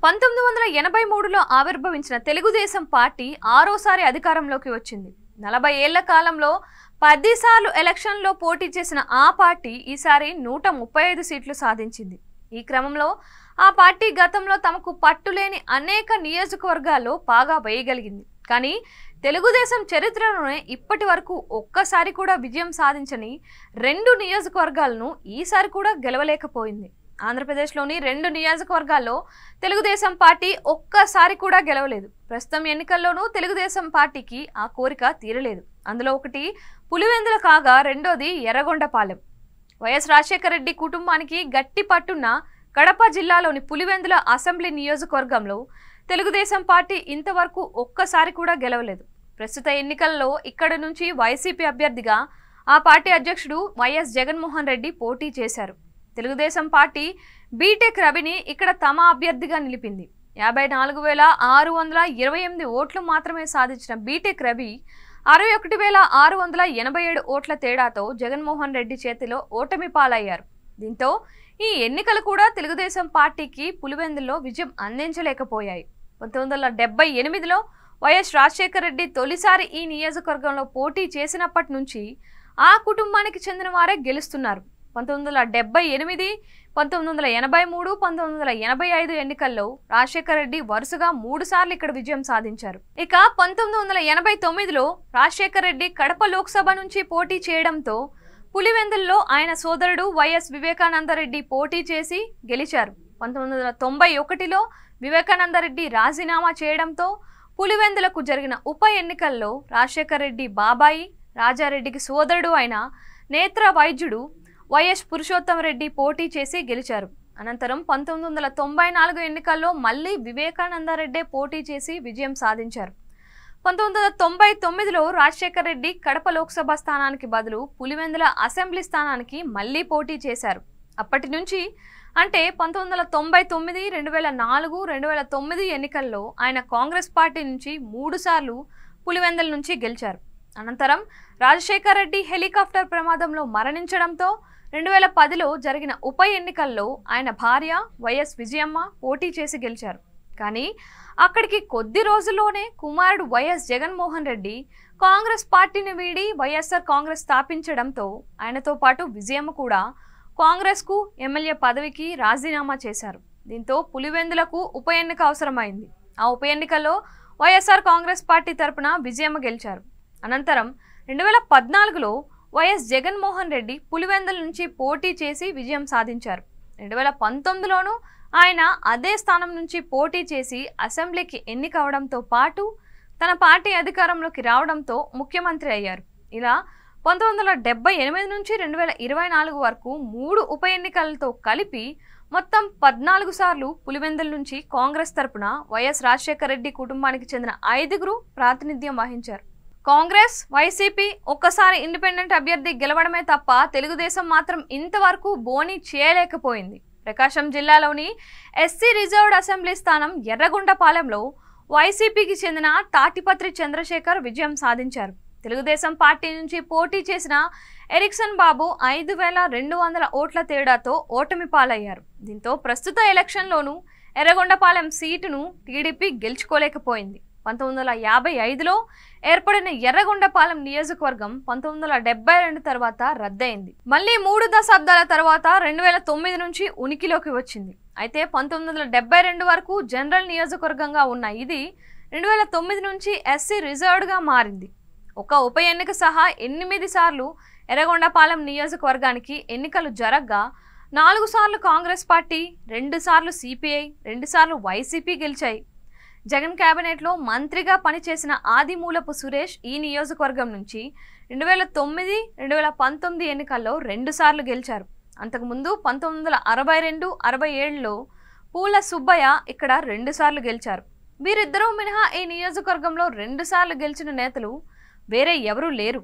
1983లో ఆవిర్భవించిన తెలుగుదేశం పార్టీ ఆరోసారి అధికారంలోకి వచ్చింది. 40 ఏళ్ల కాలంలో 10 సార్లు ఎలక్షన్లో పోటీ చేసిన ఆ పార్టీ ఈసారి 135 సీట్లు సాధించింది. ఈ క్రమంలో ఆ పార్టీ గతంలో తమకు పట్టులేని అనేక నియోజకవర్గాల్లో పాగా వేయగలిగింది. కానీ తెలుగుదేశం చరిత్రలోనే ఇప్పటి వరకు ఒక్కసారి కూడా విజయం సాధించని 2 నియోజకవర్గాలను ఈసారి కూడా గెలవలేకపోయింది. ఆంధ్రప్రదేశ్లోని 2 నియోజకవర్గాల్లో తెలుగుదేశం పార్టీ ఒక్కసారి కూడా గెలవలేదు. ప్రస్తుతం ఎన్నికల్లోనూ తెలుగుదేశం పార్టీకి ఆ కోరిక తీరలేదు. అందులో ఒకటి పులివెందుల కాగా రెండోది ఎర్రగొండపాలెం. వైఎస్ రాజశేఖర రెడ్డి కుటుంబానికి గట్టి పట్టున్న కడప జిల్లాలోని పులివెందుల అసెంబ్లీ నియోజకవర్గంలో తెలుగుదేశం పార్టీ ఇంతవరకు ఒక్కసారి కూడా గెలవలేదు. ప్రస్తుత ఎన్నికల్లో ఇక్కడ నుంచి వైసీపీ అభ్యర్థిగా ఆ పార్టీ అధ్యక్షుడు వైఎస్ జగన్మోహన్ రెడ్డి పోటీ చేశారు. తెలుగుదేశం పార్టీ బీటెక్ రవిని ఇక్కడ తమ అభ్యర్థిగా నిలిపింది. 54,628 ఓట్లు మాత్రమే సాధించిన బీటెక్ రవి 61,687 ఓట్ల తేడాతో జగన్మోహన్ రెడ్డి చేతిలో ఓటమి పాలయ్యారు. దీంతో ఈ ఎన్నికలు కూడా తెలుగుదేశం పార్టీకి పులివెందుల్లో విజయం అందించలేకపోయాయి. 1978లో వైఎస్ రాజశేఖర రెడ్డి తొలిసారి ఈ నియోజకవర్గంలో పోటీ చేసినప్పటి నుంచి ఆ కుటుంబానికి చెందిన వారే గెలుస్తున్నారు. 1978, 1983, 1985 ఎన్నికల్లో రాజశేఖర రెడ్డి వరుసగా 3 సార్లు ఇక్కడ విజయం సాధించారు. ఇక 1989లో రాజశేఖర రెడ్డి కడప లోక్సభ నుంచి పోటీ చేయడంతో పులివెందుల్లో ఆయన సోదరుడు వైఎస్ వివేకానందరెడ్డి పోటీ చేసి గెలిచారు. 1991లో వివేకానందరెడ్డి రాజీనామా చేయడంతో పులివెందులకు జరిగిన ఉప ఎన్నికల్లో రాజశేఖర రెడ్డి బాబాయి రాజారెడ్డికి సోదరుడు అయిన నేత్ర వైద్యుడు వైఎస్ పురుషోత్తమరెడ్డి పోటీ చేసి గెలిచారు. అనంతరం 1994 ఎన్నికల్లో మళ్లీ వివేకానందరెడ్డే పోటీ చేసి విజయం సాధించారు. 1999లో రాజశేఖర రెడ్డి కడప లోక్సభ స్థానానికి బదులు పులివెందుల అసెంబ్లీ స్థానానికి మళ్లీ పోటీ చేశారు. అప్పటి నుంచి అంటే 1999, 2004, 2009 ఎన్నికల్లో ఆయన కాంగ్రెస్ పార్టీ నుంచి 3 సార్లు పులివెందుల నుంచి గెలిచారు. అనంతరం రాజశేఖర రెడ్డి హెలికాప్టర్ ప్రమాదంలో మరణించడంతో 2010లో జరిగిన ఉప ఎన్నికల్లో ఆయన భార్య వైఎస్ విజయమ్మ పోటీ చేసి గెలిచారు. కానీ అక్కడికి కొద్ది రోజుల్లోనే కుమారుడు వైఎస్ జగన్మోహన్ రెడ్డి కాంగ్రెస్ పార్టీని వీడి వైఎస్ఆర్ కాంగ్రెస్ స్థాపించడంతో ఆయనతో పాటు విజయమ్మ కూడా కాంగ్రెస్కు ఎమ్మెల్యే పదవికి రాజీనామా చేశారు. దీంతో పులివెందులకు ఉప ఎన్నిక అవసరమైంది. ఆ ఉప ఎన్నికల్లో వైఎస్ఆర్ కాంగ్రెస్ పార్టీ తరపున విజయమ్మ గెలిచారు. అనంతరం 2014లో వైఎస్ జగన్మోహన్ రెడ్డి పులివెందుల నుంచి పోటీ చేసి విజయం సాధించారు. 2019లోనూ ఆయన అదే స్థానం నుంచి పోటీ చేసి అసెంబ్లీకి ఎన్నికవడంతో పాటు తన పార్టీ అధికారంలోకి రావడంతో ముఖ్యమంత్రి అయ్యారు. ఇలా 1978 నుంచి 2024 వరకు 3 ఉప ఎన్నికలతో కలిపి మొత్తం 14 సార్లు పులివెందుల నుంచి కాంగ్రెస్ తరపున వైఎస్ రాజశేఖర రెడ్డి కుటుంబానికి చెందిన 5గురు ప్రాతినిధ్యం వహించారు. కాంగ్రెస్, వైసీపీ ఒక్కసారి ఇండిపెండెంట్ అభ్యర్థి గెలవడమే తప్ప తెలుగుదేశం మాత్రం ఇంతవరకు బోనీ చేయలేకపోయింది. ప్రకాశం జిల్లాలోని ఎస్సీ రిజర్వ్డ్ అసెంబ్లీ స్థానం ఎర్రగొండపాలెంలో వైసీపీకి చెందిన తాటిపత్రి చంద్రశేఖర్ విజయం సాధించారు. తెలుగుదేశం పార్టీ నుంచి పోటీ చేసిన ఎరిక్సన్ బాబు 5,200 ఓట్ల తేడాతో ఓటమి పాలయ్యారు. దీంతో ప్రస్తుత ఎలక్షన్లోనూ ఎర్రగొండపాలెం సీటును టీడీపీ గెలుచుకోలేకపోయింది. 1955లో ఏర్పడిన ఎర్రగొండపాలెం నియోజకవర్గం 1972 తర్వాత రద్దయింది. మళ్ళీ 3 దశాబ్దాల తర్వాత 2009 నుంచి ఉనికిలోకి వచ్చింది. అయితే 1972 వరకు జనరల్ నియోజకవర్గంగా ఉన్న ఇది 2009 నుంచి ఎస్సీ రిజర్వ్డ్గా మారింది. ఒక ఉప ఎన్నిక సహా 8 సార్లు ఎర్రగొండపాలెం నియోజకవర్గానికి ఎన్నికలు జరగ్గా 4 సార్లు కాంగ్రెస్ పార్టీ, 2 సార్లు సిపిఐ, 2 సార్లు వైసీపీ గెలిచాయి. జగన్ కేబినెట్లో మంత్రిగా పనిచేసిన ఆదిమూలపు సురేష్ ఈ నియోజకవర్గం నుంచి 2009, 2019 ఎన్నికల్లో 2 సార్లు గెలిచారు. అంతకుముందు 1962, 67లో పూల సుబ్బయ్య ఇక్కడ 2 సార్లు గెలిచారు. వీరిద్దరూ మినహా ఈ నియోజకవర్గంలో 2 సార్లు గెలిచిన నేతలు వేరే ఎవరూ లేరు.